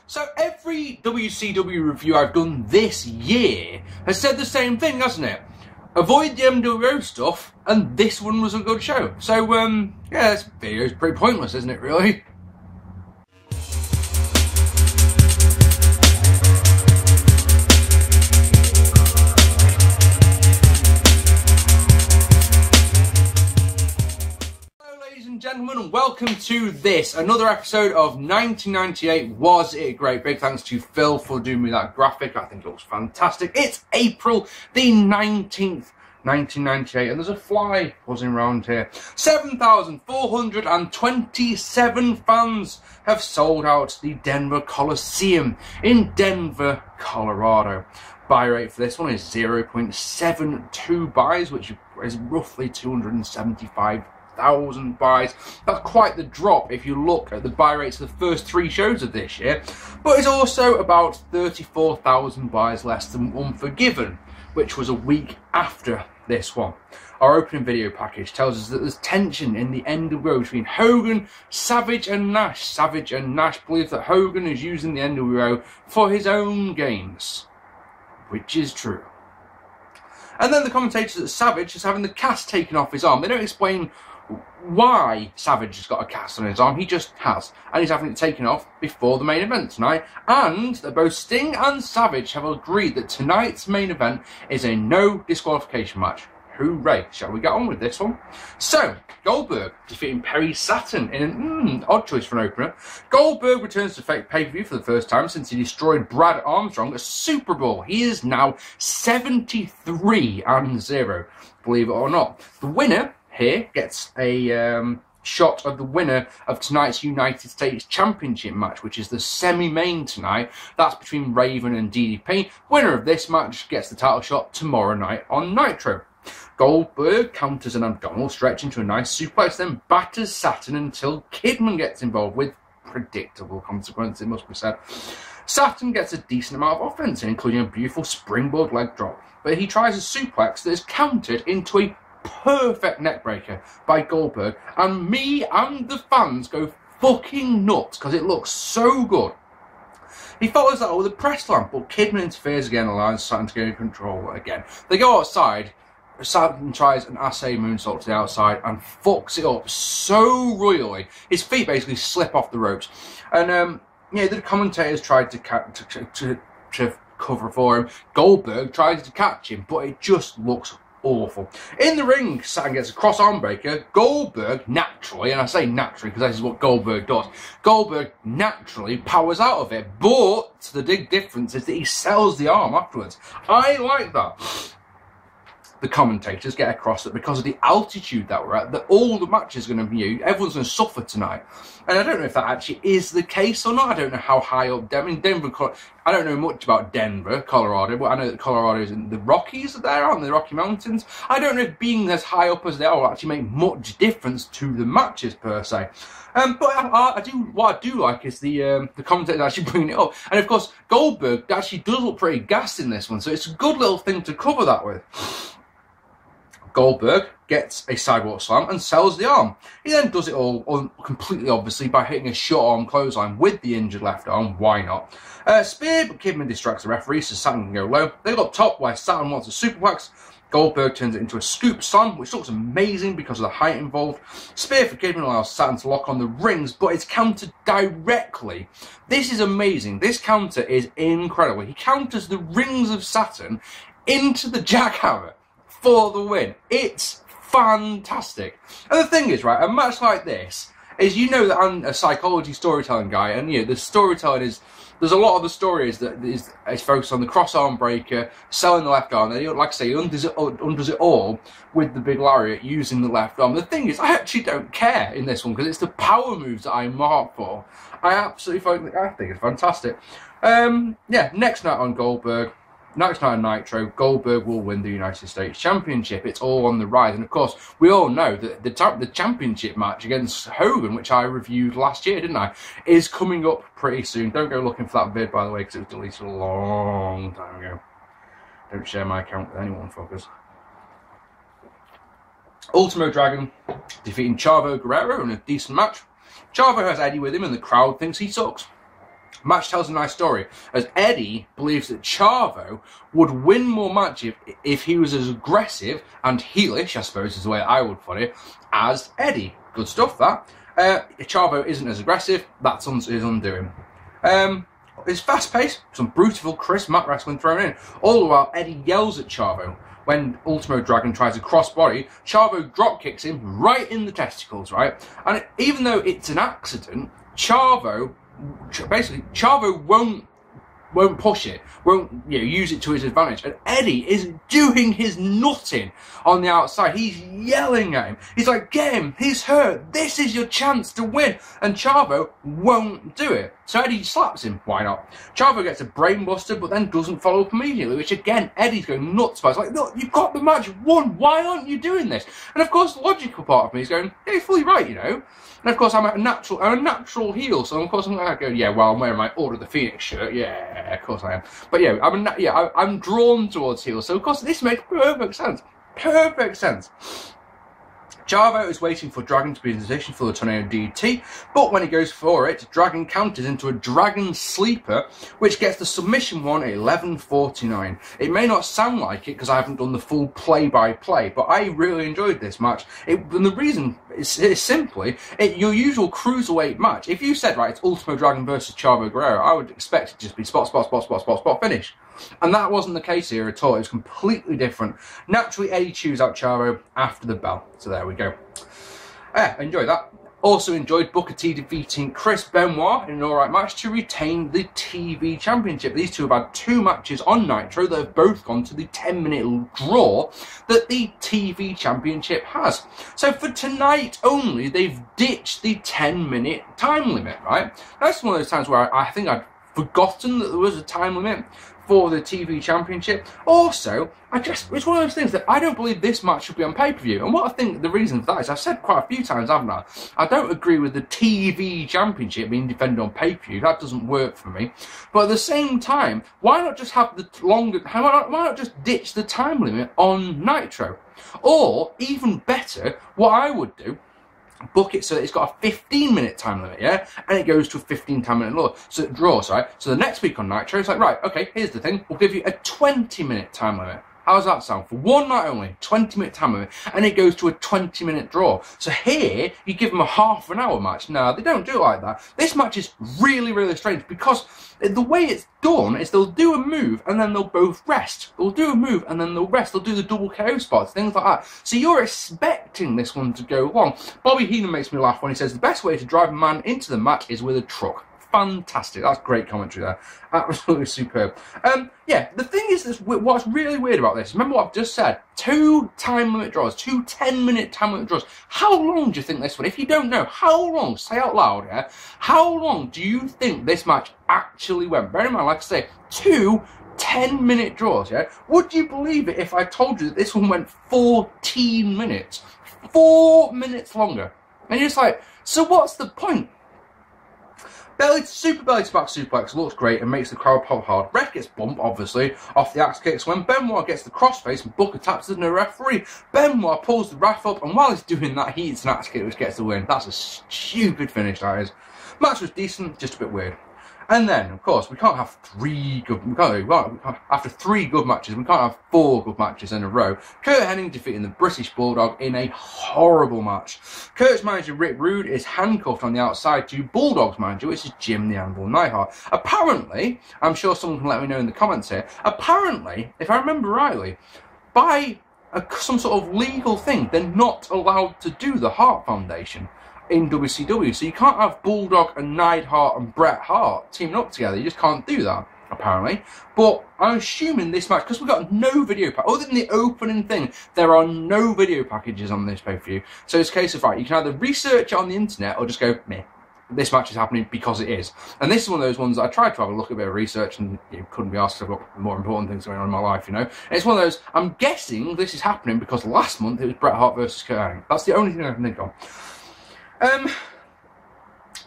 So every WCW review I've done this year has said the same thing, hasn't it? Avoid the NWO stuff, and this one was a good show. So, yeah, this video is pretty pointless, isn't it, really? Gentlemen, and welcome to this, another episode of 1998 Was It Great? Big thanks to Phil for doing me that graphic. I think it looks fantastic. It's April the 19th, 1998, and there's a fly buzzing around here. 7,427 fans have sold out the Denver Coliseum in Denver, Colorado. Buy rate for this one is 0.72 buys, which is roughly 275,000 buys. That's quite the drop if you look at the buy rates of the first three shows of this year, but it's also about 34,000 buys less than Unforgiven, which was a week after this one. Our opening video package tells us that there's tension in the NWO between Hogan, Savage and Nash. Savage and Nash believe that Hogan is using the NWO for his own gains, which is true. And then the commentators that Savage is having the cast taken off his arm. They don't explain why Savage has got a cast on his arm. He just has, and he's having it taken off before the main event tonight. And that both Sting and Savage have agreed that tonight's main event is a no disqualification match. Hooray! Shall we get on with this one? So, Goldberg defeating Perry Saturn in an odd choice for an opener. Goldberg returns to fake pay-per-view for the first time since he destroyed Brad Armstrong at Super Bowl. He is now 73-0, believe it or not. The winner here gets a shot of the winner of tonight's United States Championship match, which is the semi-main tonight. That's between Raven and DDP. Winner of this match gets the title shot tomorrow night on Nitro. Goldberg counters an abdominal stretch into a nice suplex, then batters Saturn until Kidman gets involved, with predictable consequences, it must be said. Saturn gets a decent amount of offense, including a beautiful springboard leg drop, but he tries a suplex that is countered into a perfect neckbreaker by Goldberg, and me and the fans go fucking nuts because it looks so good. He follows that up with a press slam, but Kidman interferes again, allows Saturn to gain control again. They go outside. Saturn tries an assay moonsault to the outside and fucks it up so royally. His feet basically slip off the ropes, and yeah, the commentators tried to cover for him. Goldberg tries to catch him, but it just looks awful. In the ring, Saturn gets a cross arm breaker. Goldberg naturally, and I say naturally because this is what Goldberg does, Goldberg naturally powers out of it, but the big difference is that he sells the arm afterwards. I like that. The commentators get across that because of the altitude that we're at, that all the matches are going to be, everyone's going to suffer tonight. And I don't know if that actually is the case or not. I don't know how high up Denver, I don't know much about Denver, Colorado, but I know that Colorado is in the Rockies there, aren't they, the Rocky Mountains? I don't know if being as high up as they are will actually make much difference to the matches per se. But what I do like is the commentators actually bringing it up. And of course, Goldberg actually does look pretty gassed in this one, so it's a good little thing to cover that with. Goldberg gets a sidewalk slam and sells the arm. He then does it all completely obviously by hitting a short arm clothesline with the injured left arm. Why not? Spear, but Kidman distracts the referee so Saturn can go low. They go up top where Saturn wants a superplex. Goldberg turns it into a scoop slam, which looks amazing because of the height involved. Spear for Kidman allows Saturn to lock on the rings, but it's countered directly. This is amazing. This counter is incredible. He counters the rings of Saturn into the jackhammer for the win. It's fantastic. And the thing is, right, a match like this is, you know that I'm a psychology storytelling guy, and you know, the storytelling is, there's a lot of the stories that is focused on the cross arm breaker, selling the left arm, and like I say, he undoes it all with the big lariat using the left arm. The thing is, I actually don't care in this one because it's the power moves that I mark for. I think it's fantastic. Yeah, next night on Goldberg, next night on Nitro, Goldberg will win the United States Championship. It's all on the rise. And of course, we all know that the championship match against Hogan, which I reviewed last year, didn't I, is coming up pretty soon. Don't go looking for that vid, by the way, because it was deleted a long time ago. Don't share my account with anyone, fuckers. Ultimo Dragon defeating Chavo Guerrero in a decent match. Chavo has Eddie with him and the crowd thinks he sucks. Match tells a nice story, as Eddie believes that Chavo would win more matches if he was as aggressive and heelish, I suppose is the way I would put it, as Eddie. Good stuff, that. Chavo isn't as aggressive, that's his undoing. It's fast-paced, some brutal, crisp mat wrestling thrown in, all the while Eddie yells at Chavo. When Ultimo Dragon tries a crossbody, Chavo drop kicks him right in the testicles, right? And even though it's an accident, Chavo won't push it, won't use it to his advantage. And Eddie is doing his nutting on the outside. He's yelling at him. He's like, get him, he's hurt, this is your chance to win. And Chavo won't do it. So Eddie slaps him, why not? Chavo gets a brainbuster, but then doesn't follow up immediately, which again, Eddie's going nuts about. It's like, look, you've got the match won, why aren't you doing this? And of course, the logical part of me is going, yeah, you're fully right, And of course, I'm a natural heel, so of course I'm going to go, yeah, well, I'm wearing my Order of the Phoenix shirt, yeah, of course I am. But yeah, I'm drawn towards heel, so of course this makes perfect sense. Perfect sense. Chavo is waiting for Dragon to be in position for the Tornado DDT, but when he goes for it, Dragon counters into a Dragon Sleeper, which gets the submission one at 11:49. It may not sound like it because I haven't done the full play-by-play, but I really enjoyed this match. And the reason is simply your usual cruiserweight match. If you said, right, it's Ultimo Dragon versus Chavo Guerrero, I would expect it to just be spot, finish. And that wasn't the case here at all. It was completely different. Naturally, Eddie chews out Chavo after the bell. So there we go. Enjoyed that. Also enjoyed Booker T defeating Chris Benoit in an alright match to retain the TV Championship. These two have had 2 matches on Nitro that have both gone to the 10-minute draw that the TV Championship has. So for tonight only, they've ditched the 10-minute time limit, right? That's one of those times where I think I'd forgotten that there was a time limit for the TV Championship. Also, it's one of those things that I don't believe this match should be on pay-per-view. And what I think the reason for that is, I've said quite a few times, haven't I? I don't agree with the TV Championship being defended on pay-per-view. That doesn't work for me. But at the same time, why not just have the why not just ditch the time limit on Nitro? Or, even better, what I would do, book it so that it's got a 15-minute time limit, yeah? And it goes to a 15-time-minute draw, sorry. So the next week on Nitro, it's like, right, okay, here's the thing. We'll give you a 20-minute time limit. How does that sound? For one night only, 20-minute time limit, and it goes to a 20-minute draw. So here, you give them a half-an-hour match. No, they don't do it like that. This match is really, really strange because the way it's done is they'll do a move and then they'll both rest. They'll do a move and then they'll rest. They'll do the double KO spots, things like that. So you're expecting this one to go long. Bobby Heenan makes me laugh when he says the best way to drive a man into the match is with a truck. Fantastic. That's great commentary there. Absolutely superb. Yeah, the thing is, what's really weird about this, remember what I've just said, 2 time limit draws, 2 10-minute time limit draws. How long do you think this one, if you don't know, how long, say out loud, yeah, how long do you think this match actually went? Bear in mind, like I say, 2 10-minute draws, yeah? Would you believe it if I told you that this one went 14 minutes? 4 minutes longer. And you're just like, so what's the point? Super belly to back suplex looks great and makes the crowd pop hard. Red gets bumped, obviously, off the axe kicks. When Benoit gets the crossface and Booker taps the no referee, Benoit pulls the ref up, and while he's doing that, he hits an axe kick which gets the win. That's a stupid finish, that is. Match was decent, just a bit weird. And then, of course, we can't have 3 good... after 3 good matches, we can't have 4 good matches in a row. Curt Henning defeating the British Bulldog in a horrible match. Curt's manager, Rick Rude, is handcuffed on the outside to Bulldog's manager, which is Jim the Anvil Neidhart. Apparently, I'm sure someone can let me know in the comments here, apparently, if I remember rightly, by some sort of legal thing, they're not allowed to do the Hart Foundation in WCW, so you can't have Bulldog and Neidhart and Bret Hart teaming up together. You just can't do that, apparently. But I'm assuming this match, because we've got no video pack, other than the opening thing, there are no video packages on this pay-per-view. So it's a case of, right, you can either research it on the internet or just go, meh, this match is happening because it is. And this is one of those ones that I tried to have a look at a bit of research and couldn't be asked, because I've got more important things going on in my life, And it's one of those, I'm guessing this is happening because last month it was Bret Hart versus Curt Hennig. That's the only thing I can think of.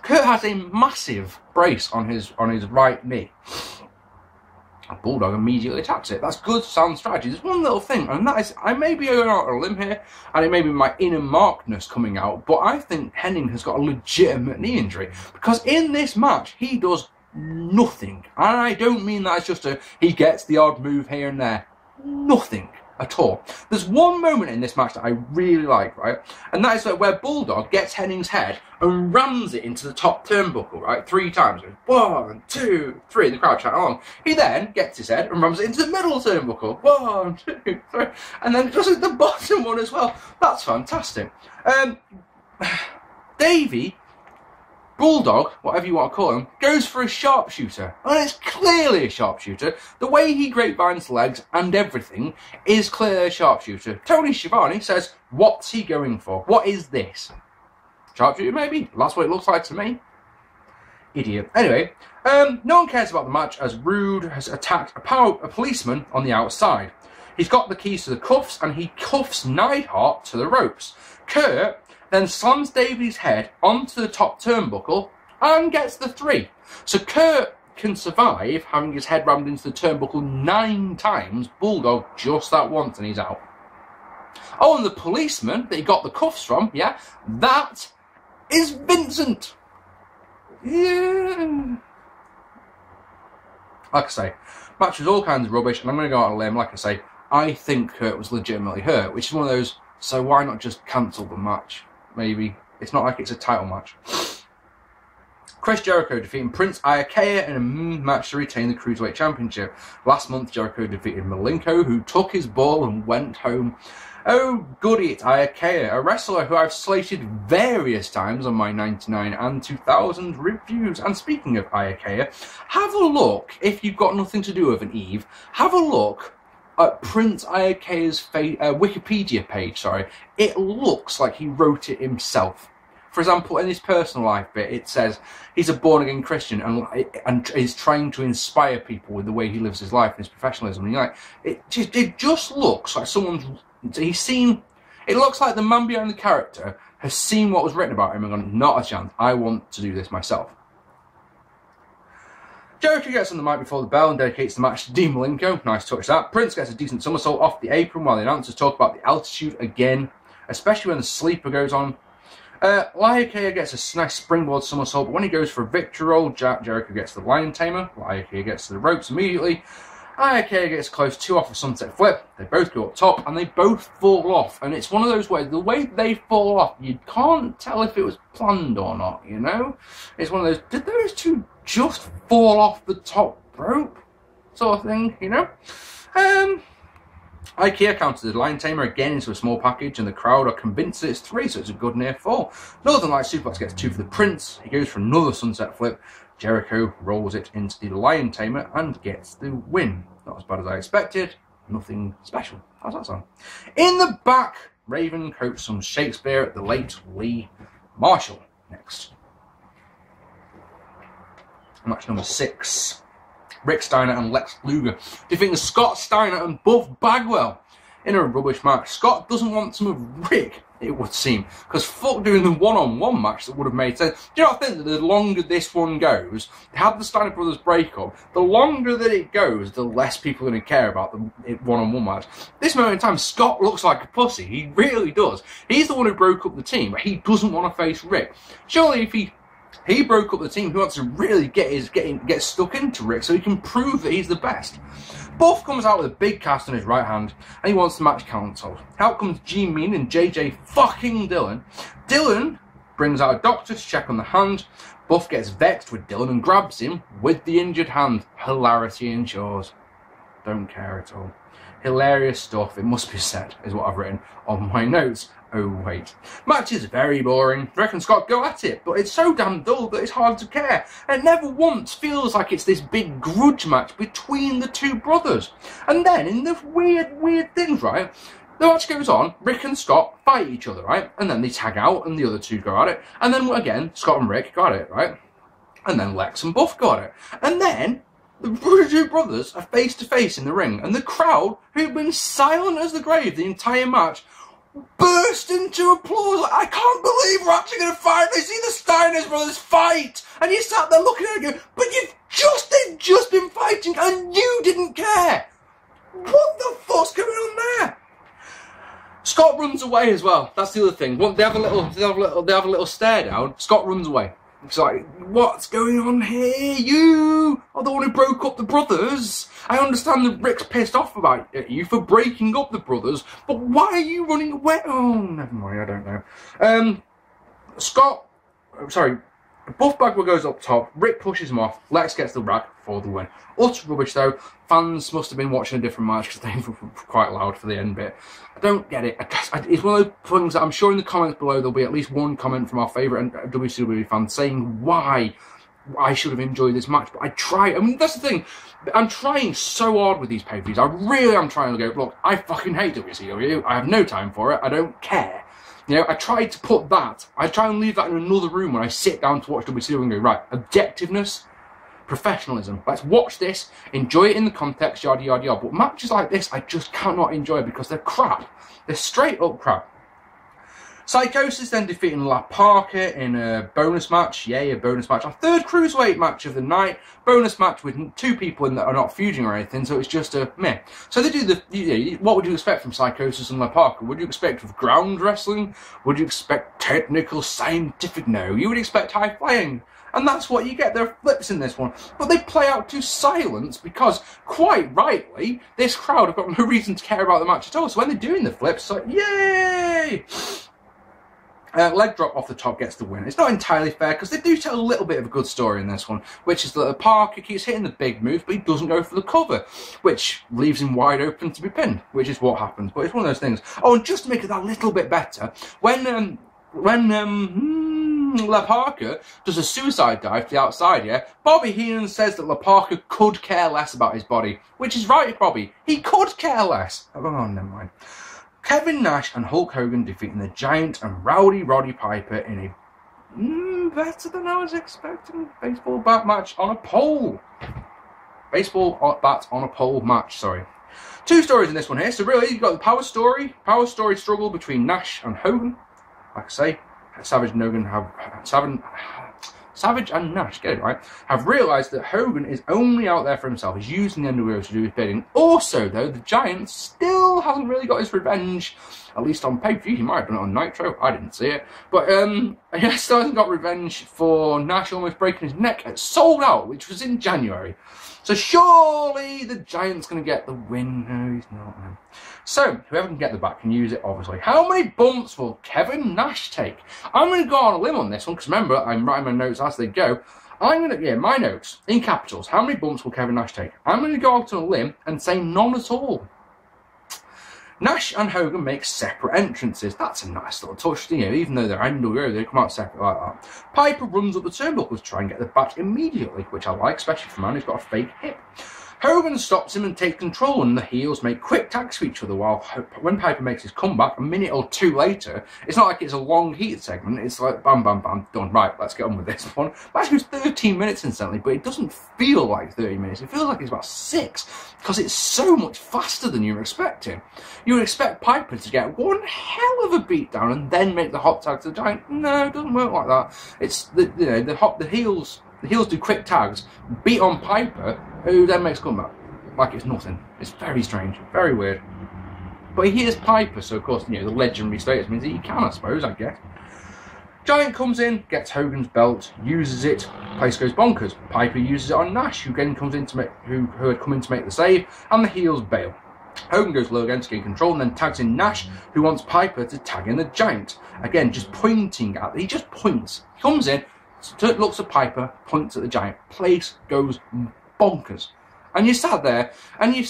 Curt has a massive brace on his right knee. Bulldog immediately attacks it. That's good, sound strategy. There's one little thing, and that is, I may be going out on a limb here, and it may be my inner markedness coming out, but I think Henning has got a legitimate knee injury, because in this match, he does nothing. And I don't mean that as just he gets the odd move here and there. Nothing at all. There's one moment in this match that I really like, right? And that is where Bulldog gets Henning's head and rams it into the top turnbuckle, right? 3 times. 1, 2, 3. The crowd chat along. He then gets his head and rams it into the middle turnbuckle. 1, 2, 3. And then just at the bottom one as well. That's fantastic. Davey, Bulldog, whatever you want to call him, goes for a sharpshooter. And it's clearly a sharpshooter. The way he grapevines legs and everything is clearly a sharpshooter. Tony Schiavone says, what's he going for? What is this? Sharpshooter, maybe? That's what it looks like to me. Idiot. Anyway, no one cares about the match as Rude has attacked a policeman on the outside. He's got the keys to the cuffs and he cuffs Neidhart to the ropes. Curt then slams Davey's head onto the top turnbuckle and gets the 3. So Curt can survive having his head rammed into the turnbuckle 9 times, Bulldog just that once and he's out. Oh, and the policeman that he got the cuffs from, yeah, that is Vincent. Yeah. Like I say, match was all kinds of rubbish, and I'm going to go out on a limb, like I say, I think Curt was legitimately hurt, which is one of those, so why not just cancel the match? Maybe. It's not like it's a title match. Chris Jericho defeating Prince Iaukea in a match to retain the Cruiserweight Championship. Last month, Jericho defeated Malenko, who took his ball and went home. Oh, goody, it's Iaukea, a wrestler who I've slated various times on my 99 and 2000 reviews. And speaking of Iaukea, have a look, if you've got nothing to do with an Eve, have a look at Prince Iaukea's Wikipedia page, sorry. It looks like he wrote it himself. For example, in his personal life bit, it says he's a born-again Christian and is trying to inspire people with the way he lives his life and his professionalism. And you're like, it just looks like he's seen, it looks like the man behind the character has seen what was written about him and gone, not a chance, I want to do this myself. Jericho gets on the mic before the bell and dedicates the match to Dean Malenko. Nice touch that. Prince gets a decent somersault off the apron while the announcers talk about the altitude again, especially when the sleeper goes on. Iaukea gets a nice springboard somersault, but when he goes for a victory roll, Jericho gets the lion tamer. Iaukea gets to the ropes immediately. Iaukea gets close 2 off a sunset flip. They both go up top and they both fall off. And it's one of those ways, the way they fall off, you can't tell if it was planned or not, you know? It's one of those, did those two just fall off the top rope? Sort of thing, you know? Iaukea counters the lion tamer again into a small package and the crowd are convinced that it's 3, so it's a good near fall. Northern Light Suplex gets 2 for the Prince. He goes for another sunset flip. Jericho rolls it into the lion tamer and gets the win. Not as bad as I expected. Nothing special. How's that sound? In the back, Raven quotes some Shakespeare at the late Lee Marshall. Next. Match number 6. Rick Steiner and Lex Luger defeating Scott Steiner and Buff Bagwell in a rubbish match. Scott doesn't want some of Rick, it would seem, because fuck doing the one-on-one match that would have made sense. Do you know what I think? That the longer this one goes, they had the Steiner brothers break up, the longer that it goes, the less people are going to care about the one-on-one match. This moment in time, Scott looks like a pussy. He really does. He's the one who broke up the team, but he doesn't want to face Rick. Surely if he broke up the team, he wants to really get stuck into Rick so he can prove that he's the best. Buff comes out with a big cast on his right hand and he wants the match cancelled. Out comes G-Mean and JJ fucking Dillon. Dillon brings out a doctor to check on the hand. Buff gets vexed with Dillon and grabs him with the injured hand. Hilarity ensures. Don't care at all. Hilarious stuff, it must be said, is what I've written on my notes. Oh wait. Match is very boring. Rick and Scott go at it, but it's so damn dull that it's hard to care. And it never once feels like it's this big grudge match between the two brothers. And then, in the weird things, right? The match goes on, Rick and Scott fight each other, right? And then they tag out and the other two go at it. And then again, Scott and Rick go at it, right? And then Lex and Buff go at it. And then the two brothers are face to face in the ring. And the crowd, who've been silent as the grave the entire match, burst into applause. Like, I can't believe we're actually going to finally see the Steiners brothers fight. And you sat there looking at it and go, but they've just been fighting and you didn't care. What the fuck's going on there? Scott runs away as well. That's the other thing. They have a little stare down. Scott runs away. It's like, what's going on here? You are the one who broke up the brothers. I understand that Rick's pissed off about you for breaking up the brothers, but why are you running away? Oh, never mind, I don't know. Buff Bagwell goes up top, Rick pushes him off, Lex gets the rag for the win. Utter rubbish though, fans must have been watching a different match because they were quite loud for the end bit. I don't get it. It's one of those things that I'm sure in the comments below there'll be at least one comment from our favourite WCW fan saying why I should have enjoyed this match, but I mean, that's the thing, I'm trying so hard with these pay-per-views, I really am trying to go, look, I fucking hate WCW, I have no time for it, I don't care. You know, I try to put that, I try and leave that in another room when I sit down to watch WCW and go, right, objectiveness, professionalism, let's watch this, enjoy it in the context, yada yada yada, but matches like this I just cannot enjoy because they're crap. They're straight up crap. Psychosis then defeating La Parka in a bonus match. Yay, a bonus match. Our third cruiserweight match of the night. Bonus match with two people in that are not feuding or anything, so it's just a meh. So they do the, what would you expect from Psychosis and La Parka? Would you expect of ground wrestling? Would you expect technical, scientific? No, you would expect high flying. And that's what you get. There are flips in this one. But they play out to silence because, quite rightly, this crowd have got no reason to care about the match at all. So when they're doing the flips, it's like, yay! Leg drop off the top gets the win. It's not entirely fair because they do tell a little bit of a good story in this one, which is that Parker keeps hitting the big moves, but he doesn't go for the cover, which leaves him wide open to be pinned, which is what happens. But it's one of those things. Oh, and just to make it that little bit better, when La Parka does a suicide dive to the outside, yeah, Bobby Heenan says that La Parka could care less about his body, which is right, Bobby. He could care less. Oh, never mind. Kevin Nash and Hulk Hogan defeating the Giant and Rowdy Roddy Piper in a better than I was expecting baseball bat match on a pole. Baseball bat on a pole match, sorry. Two stories in this one here. So really, you've got the power story struggle between Nash and Hogan. Like I say, Savage and Nash, get it right, have realised that Hogan is only out there for himself. He's using the NWO to do his bidding. Also, though, the Giant still hasn't really got his revenge, at least on pay-per-view. He might have done it on Nitro. I didn't see it. But he still hasn't got revenge for Nash almost breaking his neck at Sold Out, which was in January. So surely the Giant's going to get the win. No, he's not. No. So, whoever can get the back can use it, obviously. How many bumps will Kevin Nash take? I'm going to go on a limb on this one, because remember, I'm writing my notes as they go. I'm going to, my notes, in capitals. How many bumps will Kevin Nash take? I'm going to go out on a limb and say none at all. Nash and Hogan make separate entrances. That's a nice little touch, you know, even though they're NWO, they come out separate like that. Piper runs up the turnbuckles to try and get the back immediately, which I like, especially for a man who's got a fake hip. Hogan stops him and takes control, and the heels make quick tags to each other, while when Piper makes his comeback, a minute or two later, it's not like it's a long heat segment, it's like bam, bam, bam, done, right, let's get on with this one. Actually, it was 13 minutes instantly, but it doesn't feel like 30 minutes, it feels like it's about 6, because it's so much faster than you were expecting. You would expect Piper to get one hell of a beatdown and then make the hot tag to the Giant. No, it doesn't work like that. It's, the heels do quick tags, beat on Piper, who then makes a comeback. Like it's nothing. It's very strange, very weird. But he hears Piper, so of course, you know, the legendary status means that he can, I suppose, I guess. Giant comes in, gets Hogan's belt, uses it, place goes bonkers. Piper uses it on Nash, who again comes in to make, who had come in to make the save, and the heels bail. Hogan goes low again to gain control and then tags in Nash, who wants Piper to tag in the Giant. Again, just pointing at, he just points. He comes in, looks at Piper, points at the Giant. Place goes bonkers. And you sat there, and you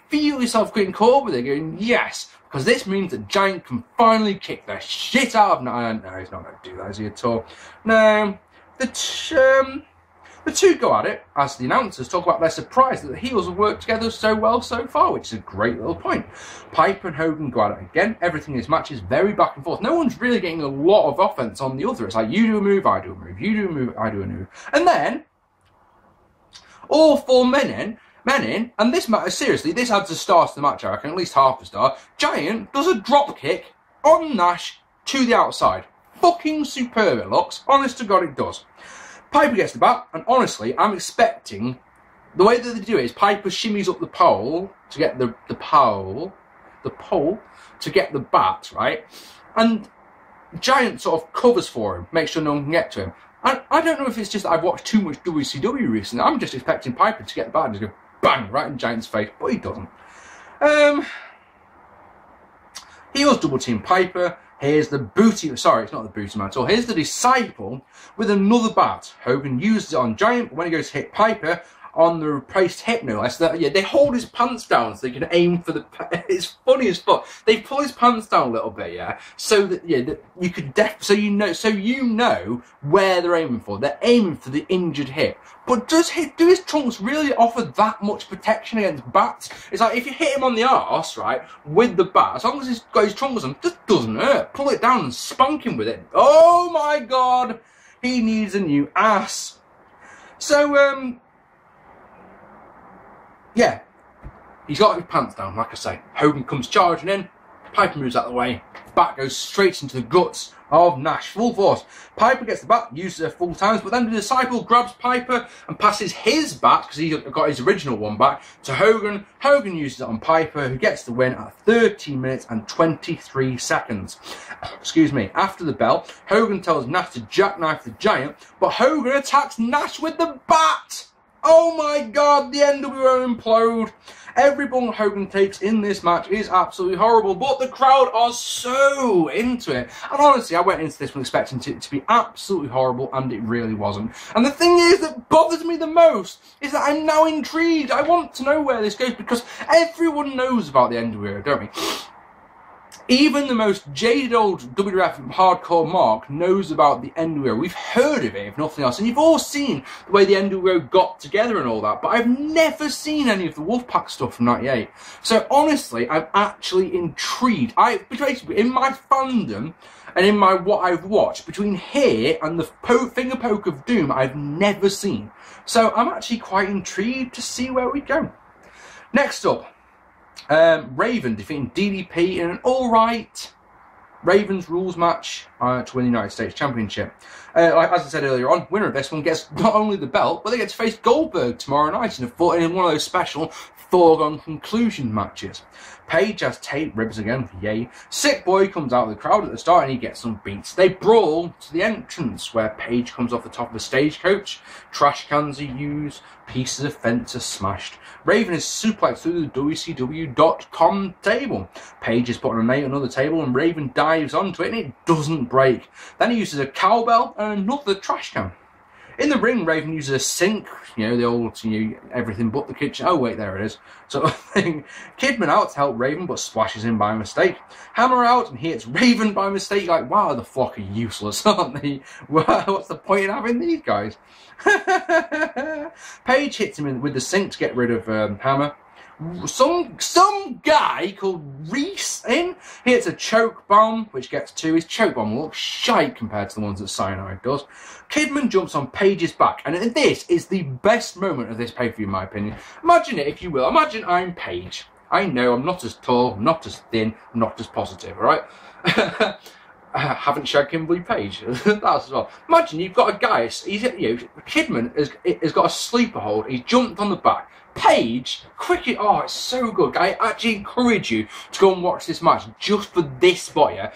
feel yourself getting caught with it, going, yes, because this means that Giant can finally kick the shit out of... No, he's not going to do that, is he, at all? No. The two go at it, as the announcers talk about their surprise that the heels have worked together so well so far, which is a great little point. Piper and Hogan go at it again. Everything in this match is very back and forth. No one's really getting a lot of offense on the other. It's like, you do a move, I do a move. You do a move, I do a move. And then, all 4 men in, and this matter, seriously, this adds a star to the match, I reckon, at least half a star. Giant does a drop kick on Nash to the outside. Fucking superb it looks. Honest to God, it does. Piper gets the bat, and honestly, I'm expecting, the way that they do it is Piper shimmies up the pole to get the pole to get the bat, right? And Giant sort of covers for him, makes sure no one can get to him. I don't know if it's just that I've watched too much WCW recently. I'm just expecting Piper to get the bat and just go bang right in Giant's face, but he doesn't. He was double team Piper. Here's the booty, sorry, it's not the booty man at all. Here's the Disciple with another bat. Hogan uses it on Giant, but when he goes to hit Piper, on the replaced hip, no less, that yeah, they hold his pants down so they can aim for the. It's funny as fuck. They pull his pants down a little bit, yeah, so that yeah, that you could so you know where they're aiming for. They're aiming for the injured hip. But do his trunks really offer that much protection against bats? It's like if you hit him on the arse, right, with the bat, as long as he's got his trunks on, it just doesn't hurt. Pull it down and spank him with it. Oh my god, he needs a new ass. So yeah, he's got his pants down, like I say. Hogan comes charging in, Piper moves out of the way, bat goes straight into the guts of Nash, full force. Piper gets the bat, uses it full times, but then the Disciple grabs Piper and passes his bat, because he's got his original one back, to Hogan. Hogan uses it on Piper, who gets the win at 13 minutes and 23 seconds. Excuse me. After the bell, Hogan tells Nash to jackknife the Giant, but Hogan attacks Nash with the bat! Oh my god, the NWO implode. Every bump Hogan takes in this match is absolutely horrible, but the crowd are so into it. And honestly, I went into this one expecting it to be absolutely horrible, and it really wasn't. And the thing is that bothers me the most is that I'm now intrigued. I want to know where this goes, because everyone knows about the NWO, don't we? Even the most jaded old WWF hardcore Mark knows about the NWO. We've heard of it, if nothing else. And you've all seen the way the NWO got together and all that. But I've never seen any of the Wolfpack stuff from '98. So honestly, I'm actually intrigued. Basically, in my fandom and in my what I've watched, between here and the finger poke of doom, I've never seen. So I'm actually quite intrigued to see where we go. Next up. Raven defeating DDP in an alright Ravens rules match to win the United States Championship. Like as I said earlier on, winner of this one gets not only the belt, but they get to face Goldberg tomorrow night in one of those special foregone conclusion matches. Page has tape ribs again, yay. Sick Boy comes out of the crowd at the start and he gets some beats. They brawl to the entrance where Page comes off the top of a stagecoach. Trash cans are used, pieces of fence are smashed. Raven is suplexed through the WCW.com table. Page is put on another table and Raven dives onto it and it doesn't break. Then he uses a cowbell and another trash can. In the ring, Raven uses a sink, you know, the old, everything but the kitchen. Oh, wait, there it is. Sort of thing. Kidman out to help Raven, but splashes him by mistake. Hammer out, and he hits Raven by mistake. Like, wow, the flock are useless, aren't they? What's the point in having these guys? Page hits him with the sink to get rid of Hammer. Some guy called Reese he hits a choke bomb, which gets to his choke bomb looks shite compared to the ones that Steiner does. Kidman jumps on Page's back, and this is the best moment of this pay-per-view, in my opinion. Imagine it, if you will. Imagine I'm Page. I know I'm not as tall, not as thin, not as positive, alright? Haven't shagged Kimberly Page. That's as well. Imagine you've got a guy, Kidman has got a sleeper hold, he's jumped on the back. Page, oh, it's so good. I actually encourage you to go and watch this match just for this spot, yeah?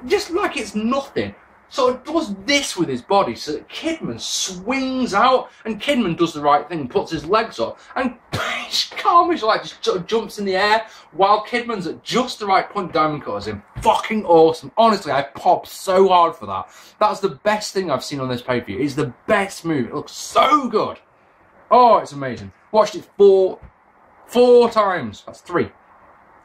Just like it's nothing. So it does this with his body so that Kidman swings out and Kidman does the right thing, puts his legs up, and Page calmly just sort of jumps in the air while Kidman's at just the right point. Diamond cutters him. Fucking awesome. Honestly, I popped so hard for that. That's the best thing I've seen on this pay-per-view. It's the best move. It looks so good. Oh, it's amazing. Watched it four times. That's 3.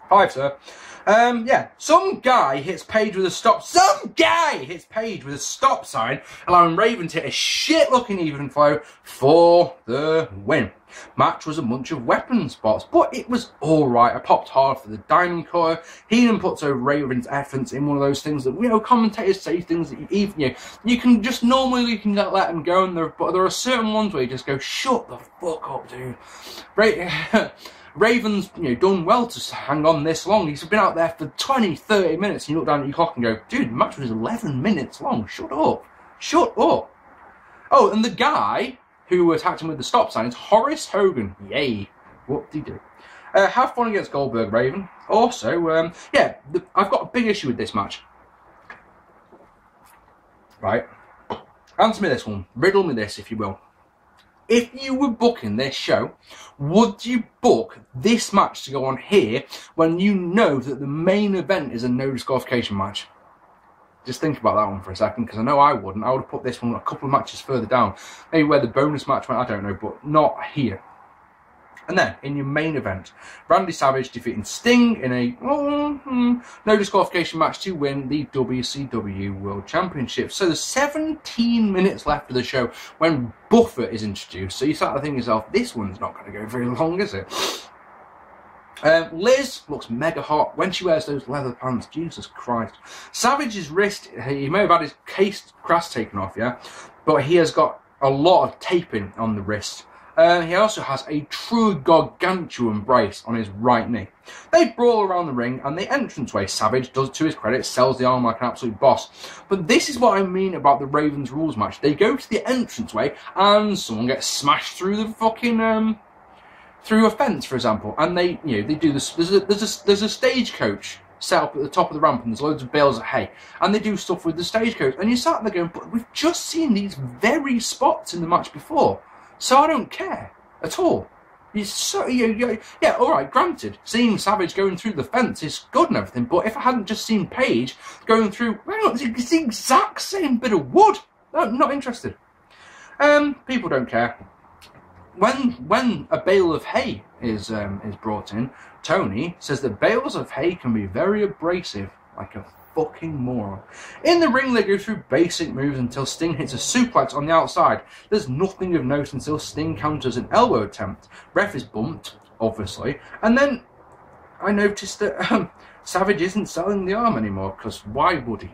5, sir. Yeah, some guy hits Page with a stop. Some guy hits Page with a stop sign, allowing Raven to hit a shit-looking even flow for the win. Match was a bunch of weapon spots, but it was alright. I popped hard for the diamond cutter. Heenan puts over Raven's efforts in one of those things that, commentators say things that you can just normally let them go, and but there are certain ones where you just go, shut the fuck up, dude. Raven's, done well to hang on this long. He's been out there for 20, 30 minutes, and you look down at your clock and go, dude, the match was 11 minutes long. Shut up. Shut up. Oh, and the guy who attacked him with the stop sign is Horace Hogan. Yay. Whoop-de-doo. Have fun against Goldberg, Raven. Also, yeah, I've got a big issue with this match. Right. Answer me this one. Riddle me this, if you will. If you were booking this show, would you book this match to go on here when you know that the main event is a no disqualification match? Just think about that one for a second, because I know I wouldn't. I would have put this one a couple of matches further down. Maybe where the bonus match went, I don't know, but not here. And then, in your main event, Randy Savage defeating Sting in a no disqualification match to win the WCW World Championship. So there's 17 minutes left of the show when Buffer is introduced. So you start to think to yourself, this one's not going to go very long, is it? Liz looks mega hot when she wears those leather pants. Jesus Christ. Savage's wrist, he may have had his case crass taken off, yeah? But he has got a lot of taping on the wrist. He also has a true gargantuan brace on his right knee. They brawl around the ring, and the entranceway, Savage does, to his credit, sells the arm like an absolute boss. But this is what I mean about the Ravens rules match. They go to the entranceway, and someone gets smashed through the fucking through a fence, for example, and they do this. There's a stagecoach set up at the top of the ramp, and there's loads of bales of hay, and they do stuff with the stagecoach, and you sat there going, but we've just seen these very spots in the match before. So I don't care at all. Yeah, all right, granted, seeing Savage going through the fence is good and everything, but if I hadn't just seen Paige going through, well, it's the exact same bit of wood. No, not interested. People don't care. When a bale of hay is brought in, Tony says that bales of hay can be very abrasive, like a fucking moron. In the ring, they go through basic moves until Sting hits a suplex on the outside. There's nothing of note until Sting counters an elbow attempt. Ref is bumped, obviously, and then I noticed that Savage isn't selling the arm anymore, because why would he?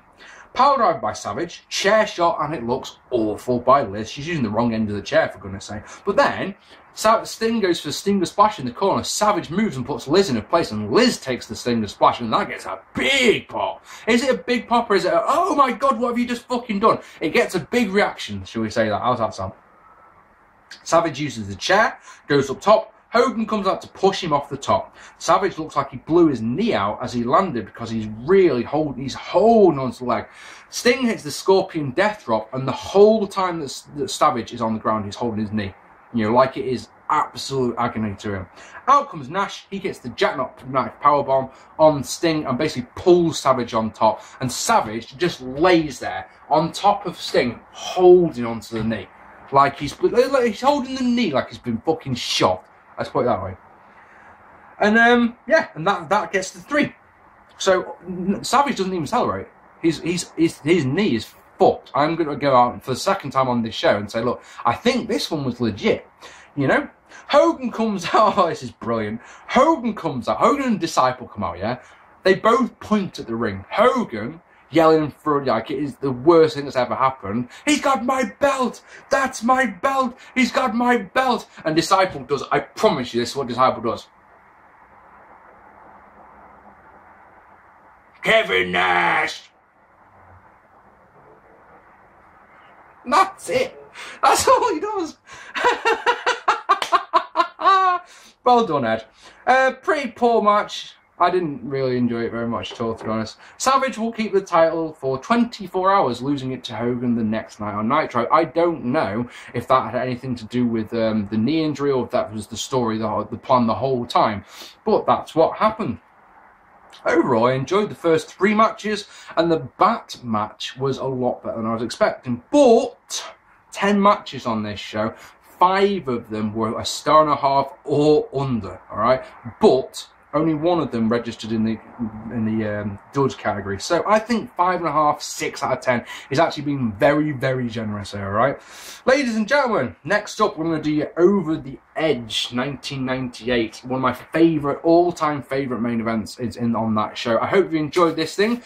Power drive by Savage, chair shot, and it looks awful by Liz. She's using the wrong end of the chair, for goodness sake. But then Sting goes for Stinger Splash in the corner. Savage moves and puts Liz in her place, and Liz takes the Stinger Splash, and that gets a big pop. Is it a big pop, or is it a, oh my god, what have you just fucking done? It gets a big reaction, shall we say that? How's that sound? Savage uses the chair, goes up top. Hogan comes out to push him off the top. Savage looks like he blew his knee out as he landed because he's really holding onto the leg. Sting hits the Scorpion Death Drop, and the whole time that Savage is on the ground, he's holding his knee. You know, like it is absolute agony to him. Out comes Nash. He gets the jackknife powerbomb on Sting and basically pulls Savage on top. And Savage just lays there on top of Sting, holding onto the knee. Like he's holding the knee like he's been fucking shot. Let's put it that way. And yeah, and that gets the 3. So Savage doesn't even celebrate. His knee is fucked. I'm going to go out for the second time on this show and say, look, I think this one was legit. You know, Hogan comes out. Oh, this is brilliant. Hogan comes out. Hogan and Disciple come out. Yeah, they both point at the ring. Hogan yelling for like it is the worst thing that's ever happened. He's got my belt. That's my belt. He's got my belt. And Disciple does. I promise you, this is what Disciple does. Kevin Nash. And that's it. That's all he does. Well done, Ed. Pretty poor match. I didn't really enjoy it very much at all, to be honest. Savage will keep the title for 24 hours, losing it to Hogan the next night on Nitro. I don't know if that had anything to do with the knee injury or if that was the story, the plan the whole time. But that's what happened. Overall, I enjoyed the first 3 matches, and the Bat match was a lot better than I was expecting. But 10 matches on this show, 5 of them were a 1.5 or under, all right? But only 1 of them registered in the judge category. So I think 5.5, 6 out of 10 is actually being very, very generous here, all right? Ladies and gentlemen, next up, we're going to do Over the Edge 1998. One of my favourite, all-time favourite main events is on that show. I hope you enjoyed this vid.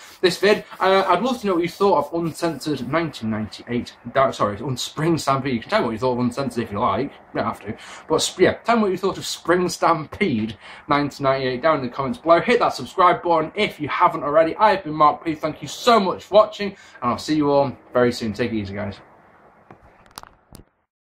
I'd love to know what you thought of Uncensored 1998. Sorry, on Spring Stampede. You can tell me what you thought of Uncensored if you like. You don't have to. But yeah, tell me what you thought of Spring Stampede 1998 down in the comments below. Hit that subscribe button if you haven't already. I have been Mark P. Thank you so much for watching, and I'll see you all very soon. Take it easy, guys.